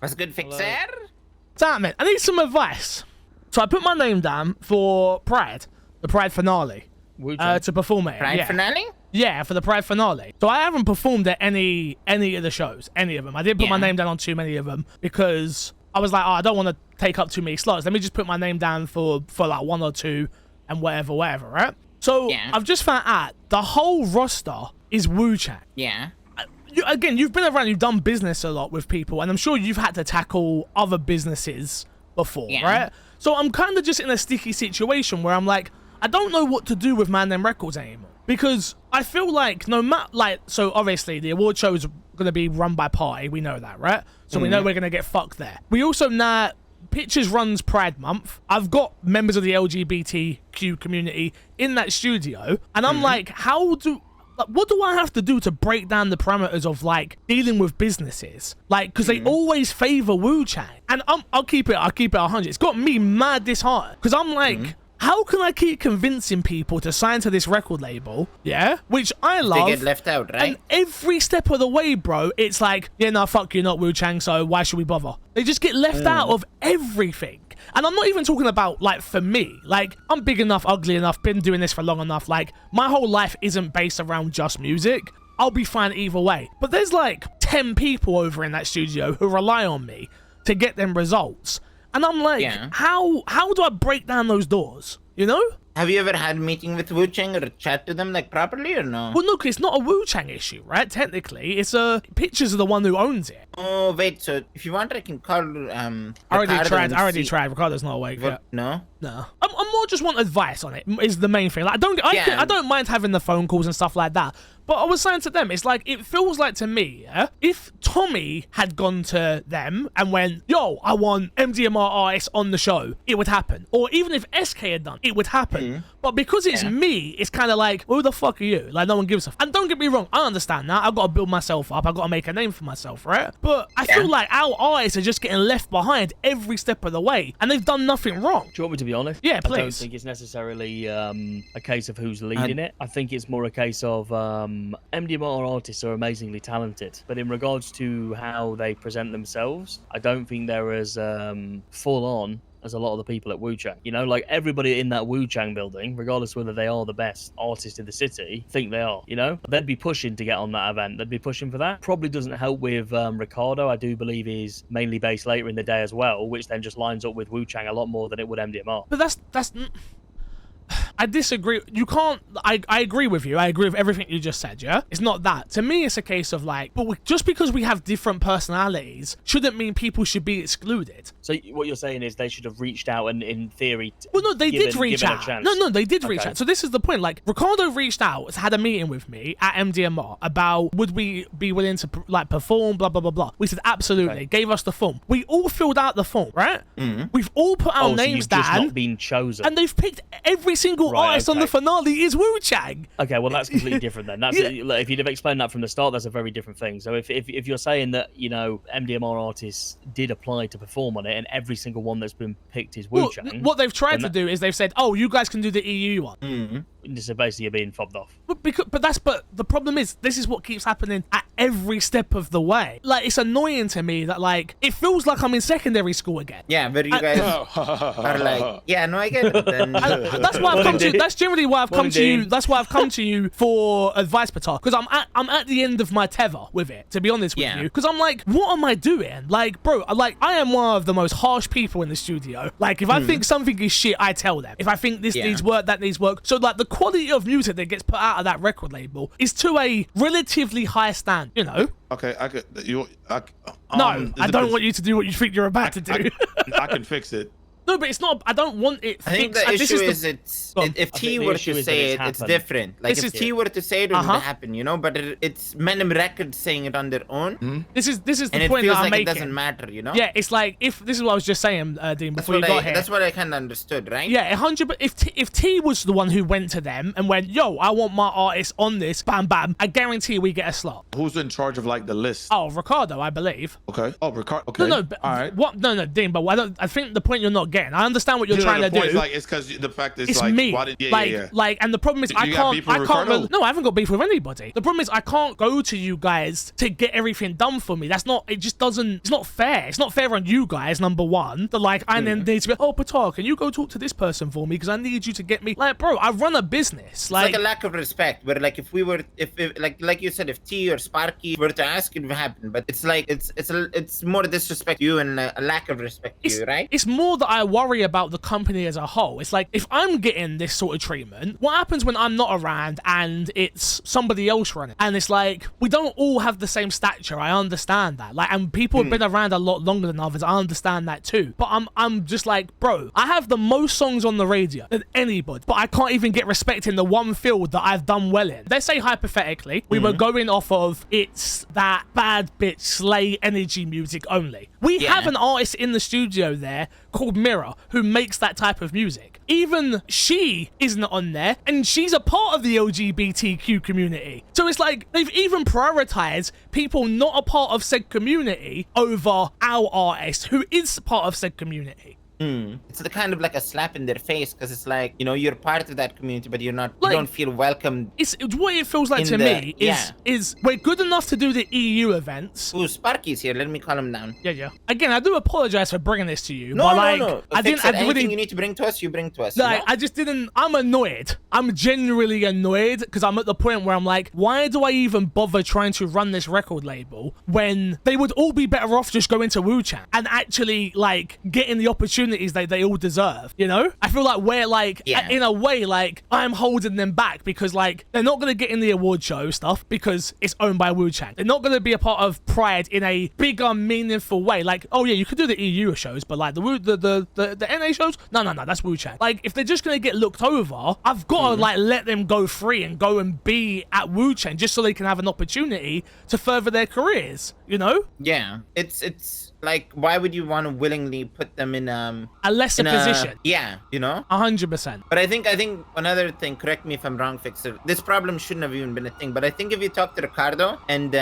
What's good, Fixer? Damn it, I need some advice. So I put my name down for Pride, the Pride finale, to perform it. Pride finale? Yeah, for the Pride finale. So I haven't performed at any of the shows, any of them. I didn't put my name down on too many of them because I was like, oh, I don't want to take up too many slots. Let me just put my name down for like 1 or 2 and whatever, right? So I've just found out the whole roster is Wu-Chang. Yeah. Again, you've been around, you've done business a lot with people, and I'm sure you've had to tackle other businesses before, right? So I'm kind of just in a sticky situation where I'm like, I don't know what to do with Mandem Records anymore. Because I feel like no matter, like, so obviously the award show is going to be run by Party, we know that, right? So we know we're going to get fucked there. We also know Pictures runs Pride Month. I've got members of the LGBTQ community in that studio, and I'm like, what do I have to do to break down the parameters of like dealing with businesses? Like, because they always favor Wu-Chang, and I'll keep it 100. It's got me mad disheartened because I'm like, how can I keep convincing people to sign to this record label? Yeah, which I love. They get left out, right? And every step of the way, bro, it's like, yeah, no, fuck you, not Wu-Chang. So why should we bother? They just get left out of everything. And I'm not even talking about, like, for me. Like, I'm big enough, ugly enough, been doing this for long enough. Like, my whole life isn't based around just music. I'll be fine either way. But there's, like, 10 people over in that studio who rely on me to get them results. And I'm like, how do I break down those doors? You know? Have you ever had a meeting with Wu-Chang or chat to them, like, properly or no? Well, look, it's not a Wu-Chang issue, right? Technically, it's Pictures are the one who owns it. Oh, wait, so if you want, I can call, I already tried. Ricardo's not awake yet. No? No. I'm more just want advice on it, is the main thing. Like, I don't mind having the phone calls and stuff like that. But I was saying to them, it's like, it feels like to me, if Tommy had gone to them and went, yo, I want MDMR artists on the show, it would happen. Or even if SK had done, it would happen. But because it's me, it's kind of like, who the fuck are you? Like, no one gives a f. And don't get me wrong, I understand that. I've got to build myself up. I've got to make a name for myself, right? But I feel like our artists are just getting left behind every step of the way. And they've done nothing wrong. Do you want me to be honest? Yeah, please. I don't think it's necessarily a case of who's leading it. I think it's more a case of MDMR artists are amazingly talented, but in regards to how they present themselves, I don't think they're as full on as a lot of the people at Wu-Chang. You know, like everybody in that Wu-Chang building, regardless whether they are the best artist in the city, think they are, you know? They'd be pushing to get on that event. They'd be pushing for that. Probably doesn't help with Ricardo. I do believe he's mainly based later in the day as well, which then just lines up with Wu-Chang a lot more than it would MDMR. But that's I disagree. You can't. I agree with you. I agree with everything you just said. Yeah, it's not that. To me, it's a case of like, but just because we have different personalities shouldn't mean people should be excluded. So what you're saying is they should have reached out and, in theory, well, no, they did reach out. No, they did reach out. So this is the point. Like, Ricardo reached out, had a meeting with me at MDMR about would we be willing to like perform, blah blah blah blah. We said absolutely. Gave us the form. We all filled out the form, right? We've all put our names down. Just not been chosen, and they've picked every single artist on the finale is Wu-Chang. Okay, well that's completely different then. That's if you'd have explained that from the start, that's a very different thing. So if you're saying that, you know, MDMR artists did apply to perform on it, and every single one that's been picked is Wu-Chang. Well, what they've tried to do is they've said, oh, you guys can do the EU one. So basically you're being fobbed off. But the problem is, this is what keeps happening at every step of the way. Like, it's annoying to me that, like, it feels like I'm in secondary school again. Yeah, but you guys are like, yeah, no, I get it. Then. That's why I've come to. That's generally why I've come to you. That's why I've come to you for advice, Patar. Because I'm at the end of my tether with it. To be honest with you, because I'm like, what am I doing? Like, bro, I am one of the most harsh people in the studio. Like, if I think something is shit, I tell them. If I think this needs work, that needs work. So, like, the quality of music that gets put out of that record label is to a relatively high standard, you know? Okay, I could. No, I don't want you to do what you think you're about to do. I can fix it. No, but it's not. I don't want it fixed. I think the issue is if T were to say it, it's different. Like if T were to say it, it would happen, you know. But it's Mandem Records saying it on their own. This is the and point it feels that I'm like making. It doesn't matter, you know. Yeah, it's like if this is what I was just saying, Dean, before you got here. That's what I kind of understood, right? Yeah, 100. But if T was the one who went to them and went, yo, I want my artist on this, bam bam, I guarantee we get a slot. Who's in charge of like the list? Oh, Ricardo, I believe. Okay. Oh, Ricardo. Okay. No, but all right. What? No, Dean. But I think the point you're not getting getting. I understand what you're trying to do. It's like, it's because the fact is, it's like, me. why did, like, and the problem is I can't no, I haven't got beef with anybody. The problem is I can't go to you guys to get everything done for me. That's not, it just doesn't, it's not fair. It's not fair on you guys, number one, that like, I then need to be, oh, Patar, can you go talk to this person for me? Because I need you to get me, like, bro, I run a business. Like, it's like a lack of respect, where like if we were, if like you said, if T or Sparky were to ask, it would happen. But it's like, it's more disrespect to you and a lack of respect to you, right? It's more that I worry about the company as a whole. It's like, if I'm getting this sort of treatment, what happens when I'm not around and it's somebody else running? And it's like, we don't all have the same stature. I understand that. Like, and people have been around a lot longer than others. I understand that too. But I'm just like, bro, I have the most songs on the radio than anybody, but I can't even get respect in the one field that I've done well in. Let's say hypothetically, we were going off of it's that bad bitch slay energy music only. We have an artist in the studio there called Mirror who makes that type of music. Even she isn't on there, and she's a part of the LGBTQ community. So it's like they've even prioritized people not a part of said community over our artist who is part of said community. It's the kind of like a slap in their face, because it's like, you know, you're part of that community, but you're not, like, you don't feel welcome. It's what it feels like to me is we're good enough to do the EU events. Ooh, Sparky's here. Let me call him down. Yeah. Again, I do apologize for bringing this to you. No, but like, no. Anything you need to bring to us, you bring to us. Like, you know? I just didn't. I'm annoyed. I'm genuinely annoyed because I'm at the point where I'm like, why do I even bother trying to run this record label when they would all be better off just going to Wu-Chang and actually like getting the opportunities they all deserve, you know? I feel like we're like, in a way, like I'm holding them back because like they're not going to get in the award show stuff because it's owned by Wu-Chang. They're not going to be a part of Pride in a bigger, meaningful way. Like, oh yeah, you could do the EU shows, but like the NA shows, no, that's Wu-Chang. Like, if they're just going to get looked over, I've got to like let them go free and go and be at Wu-Chang just so they can have an opportunity to further their careers, you know? Yeah, it's like, why would you want to willingly put them in a lesser position? Yeah, you know, 100%. But I think another thing, correct me if I'm wrong, Fixer, this problem shouldn't have even been a thing, but I think if you talk to Ricardo and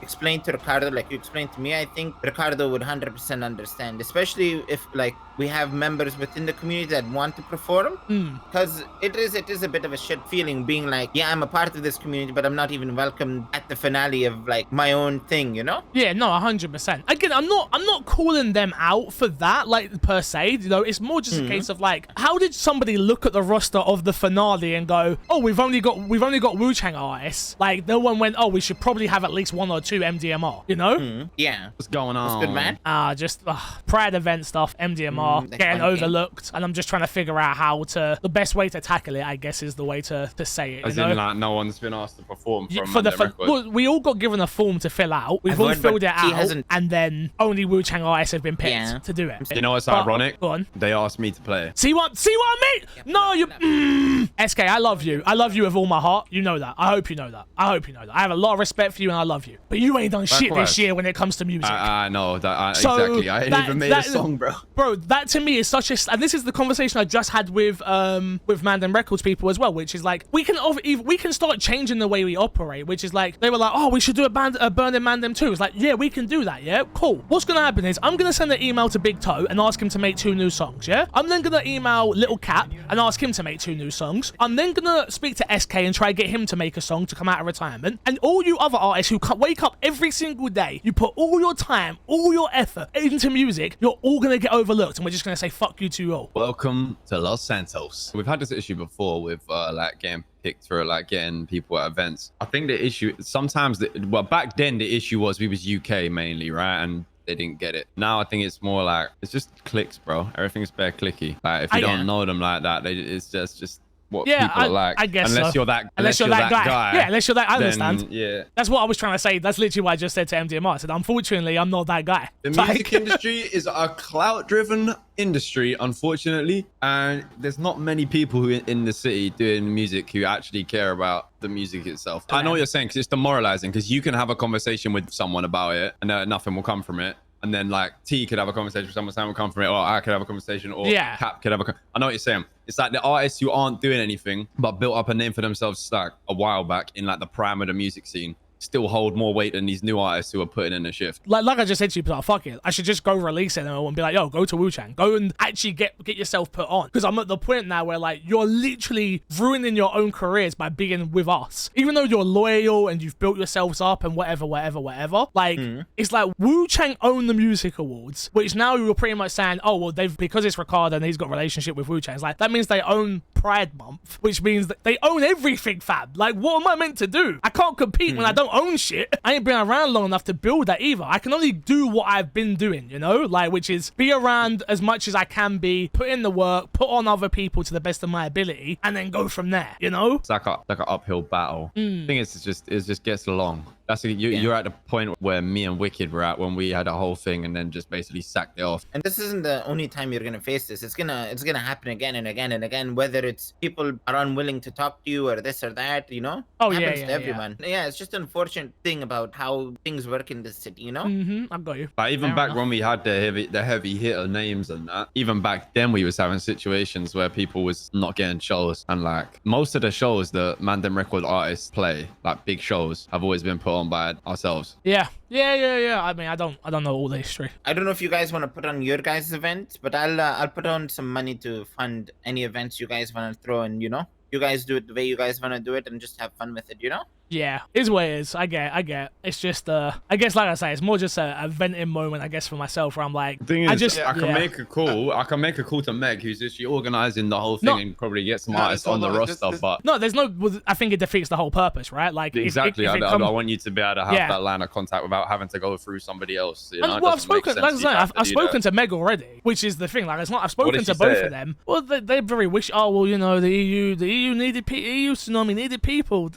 explain to Ricardo like you explained to me, I think Ricardo would 100% understand, especially if like we have members within the community that want to perform, because it is a bit of a shit feeling being like, yeah, I'm a part of this community, but I'm not even welcome at the finale of like my own thing, you know? Yeah, no, 100%. Again, I'm not calling them out for that, like, per se, you know. It's more just a case of like, how did somebody look at the roster of the finale and go, oh, we've only got Wu-Chang artists? Like, no one went, oh, we should probably have at least 1 or 2 MDMR, you know? Yeah. What's going on? What's good, man? Just Pride event stuff, MDMR, getting overlooked, and I'm just trying to figure out how to, the best way to tackle it, I guess, is the way to say it. As you know? in, like, no one's been asked to perform from for the Mandem Records. well, we all got given a form to fill out. We've all filled it out, and then only Wu-Chang artists have been picked to do it. You know what's ironic? Go on. They asked me to play. See what I mean? Yep. No, you. SK, I love you. I love you with all my heart. You know that. I hope you know that. I have a lot of respect for you, and I love you. But you ain't done shit this year when it comes to music. I know that. So exactly. I ain't even made a song, bro. Bro, that to me is such a. And this is the conversation I just had with Mandem Records people as well, which is like we can start changing the way we operate. Which is like they were like, oh, we should do a Burning Mandem too. It's like, yeah, we can do that. Yeah, cool. What's gonna happen is I'm gonna send an email to Big Toe and ask him to make 2 new songs. Yeah, I'm then gonna email Little Cap and ask him to make 2 new songs. I'm then gonna speak to SK and try to get him to make a song to come out of retirement. And all you other artists who wake up every single day, you put all your time, all your effort into music, you're all gonna get overlooked, and we're just gonna say fuck you to all. Welcome to Los Santos. We've had this issue before with like getting picked for like getting people at events. I think the issue sometimes, back then the issue was we was UK mainly, right? And they didn't get it. Now I think it's more like it's just clicks, bro. Everything's bare clicky. Like if you don't know them like that, it's just what people are like. I guess unless you're that guy. Yeah, unless you're that. I understand. Yeah, that's what I was trying to say. That's literally what I just said to MDMR. I said, unfortunately, I'm not that guy. The music industry is a clout-driven industry, unfortunately, and there's not many people who in the city doing music who actually care about the music itself. I know what you're saying, because it's demoralizing, because you can have a conversation with someone about it and nothing will come from it. And then like T could have a conversation with someone, Sam will come from it, or I could have a conversation, or Cap could have I know what you're saying. It's like the artists who aren't doing anything but built up a name for themselves like a while back in like the prime of the music scene. still hold more weight than these new artists who are putting in a shift. Like I just said to you, but fuck it. I should just go release it and be like, yo, go to Wu-Chang. Go and actually get yourself put on. Because I'm at the point now where like you're literally ruining your own careers by being with us. Even though you're loyal and you've built yourselves up and whatever. Like it's like Wu-Chang own the music awards, which now you're pretty much saying, oh well, because it's Ricardo and he's got a relationship with Wu-Chang. It's like that means they own Pride Month, which means that they own everything, fam. Like what am I meant to do? I can't compete when I don't own shit. I ain't been around long enough to build that either. I can only do what I've been doing, you know, like which is be around as much as I can be, put in the work, put on other people to the best of my ability, and then go from there, you know. It's like an uphill battle. I think it just gets along. You're at the point where me and Wicked were at when we had a whole thing and then just basically sacked it off. And this isn't the only time you're gonna face this. It's gonna happen again and again and again. Whether it's people are unwilling to talk to you or this or that, you know. Oh it yeah, happens to everyone. Yeah, it's just an unfortunate thing about how things work in this city, you know. I've got you. Like even Fair back enough. when we had the heavy hitter names and that, even back then we was having situations where people was not getting shows, and like most of the shows that Mandem record artists play, like big shows, have always been put on by ourselves. Yeah. I mean, I don't know all the history. I don't know if you guys want to put on your guys' events, but I'll put on some money to fund any events you guys want to throw, and you know, you guys do it the way you guys want to do it and just have fun with it, you know. Yeah, is what it is. I get. It's just I guess like I say, it's more just a venting moment, I guess, for myself where I'm like, The thing is, I can yeah. make a call. I can make a call to Meg, who's actually organizing the whole thing, No. and probably get some No, artists on the hold on, roster. this- But No, there's no. I think it defeats the whole purpose, right? Like exactly, If I it want you to be able to have Yeah. that line of contact without having to go through somebody else. You know? And, It well, I've doesn't make spoken. sense Like I you say, have to I've do spoken that. to Meg already, which is the thing. Like it's not. I've spoken did to she both say? of them. Well, they're very wish. Oh well, you know, the EU needed EU tsunami needed people.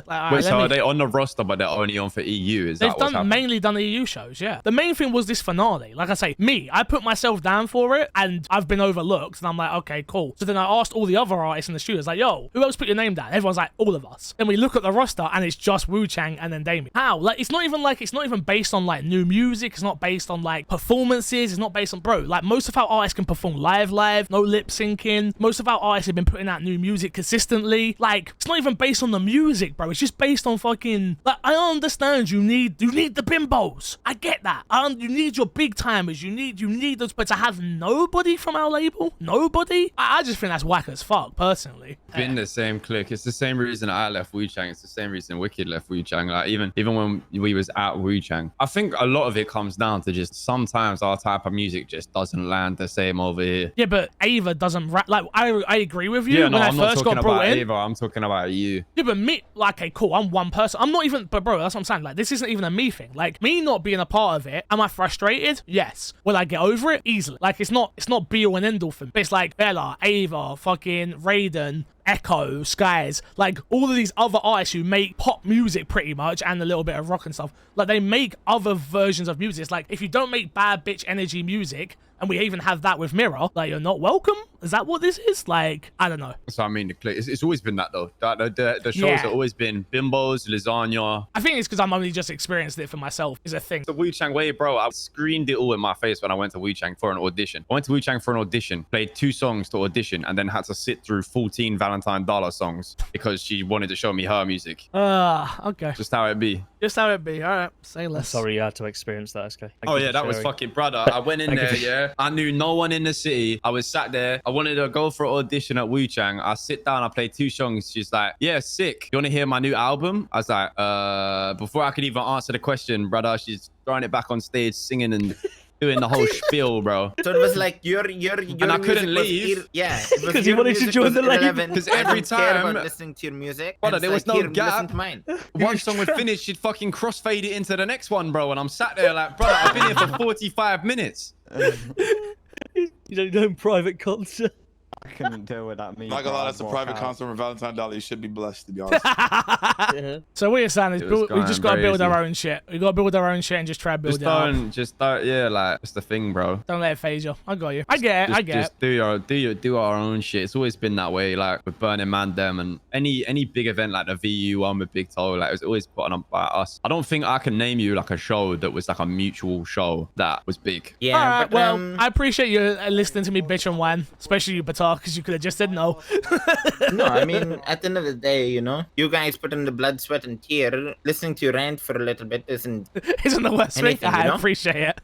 Like, all right, Wait, so let me- are they on the roster, but they're only on for EU? Is They've that what's happening? mainly done EU shows, yeah. The main thing was this finale. Like I say, I put myself down for it, and I've been overlooked, and I'm like, okay, cool. So then I asked all the other artists in the studio, like, yo, who else put your name down? Everyone's like, all of us. Then we look at the roster, and it's just Wu-Chang and then Damien. How? Like, it's not even based on like new music. It's not based on like performances. It's not based on like most of our artists can perform live, no lip syncing. Most of our artists have been putting out new music consistently. Like, it's not even based on the music, bro. It's just based on fucking. Like, I understand you need the bimbos. I get that. You need your big timers. You need those, but to have nobody from our label, nobody. I just think that's whack as fuck, personally. Been the same clique. It's the same reason I left Wu-Chang. It's the same reason Wicked left Wu-Chang. Like even when we was at Wu-Chang, I think a lot of it comes down to just sometimes our type of music just doesn't land the same over here. Yeah, but Ava doesn't rap. Like I agree with you. Yeah, no, when I I'm not first talking got brought about in. Ava. I'm talking about you. Yeah, but me, like, okay, cool. I'm one person. I'm not even, but bro, that's what I'm saying. Like, this isn't even a me thing. Like, me not being a part of it. Am I frustrated? Yes. Will I get over it? Easily. Like, it's not be all and end all for me. But it's like Bella, Ava, fucking Raiden, Echo, Skies, like all of these other artists who make pop music pretty much and a little bit of rock and stuff. Like, they make other versions of music. It's like, if you don't make bad bitch energy music, and we even have that with Mirror, like, you're not welcome? Is that what this is? Like, I don't know. So I mean, the clique. It's always been that though. The shows Yeah. have always been bimbos, lasagna. I think it's because I'm only just experienced it for myself is a thing. The Wu-Chang way, bro. I screamed it all in my face when I went to Wu-Chang for an audition. I went to Wu-Chang for an audition, played 2 songs to audition, and then had to sit through 14 Valentine Dollar songs because she wanted to show me her music. Okay. Just how it be. Just how it be. All right. Say I'm less. sorry you had to experience that, SK. Thank Oh you yeah, for that was sharing. fucking brother. I went in Thank you there, for- yeah. I knew no one in the city. I was sat there. I wanted to go for an audition at Wu-Chang. I sit down, I play 2 songs. She's like, yeah, sick. You want to hear my new album? I was like, before I could even answer the question, brother, she's throwing it back on stage, singing and doing the whole spiel, bro. So it was like your And I couldn't music was leave. yeah, it was 'Cause you your wanted to music join was the label. irrelevant. 'Cause I every don't care about time- listening to your music. Brother, And there it's was like, no here, listen gap. to mine. One song would finish, she'd fucking crossfade it into the next one, bro. And I'm sat there like, brother, I've been here for 45 minutes. You don't know private concert. I couldn't deal with that. Not gonna lie, that's a Walk private out. concert from Valentine Dollar. You should be blessed, to be honest. Yeah. So what you're saying is It was we just going gotta build our crazy. own shit. We gotta build our own shit and just try to build Just don't, yeah, like, that's the thing, bro. Don't let it phase you. I got you. I get it. I get it. Just do our own shit. It's always been that way. Like with Burning Mandem and any big event like the VU one with Big Toe, like it was always put on by us. I don't think I can name you like a show that was like a mutual show that was big. Yeah, All right. but Well, I appreciate you listening to me bitch and whine, especially you, Batar. because you could have just said no. No, I mean, at the end of the day, you know, you guys put in the blood, sweat, and tear. Listening to you rant for a little bit isn't the worst thing. anything, I you know? appreciate it.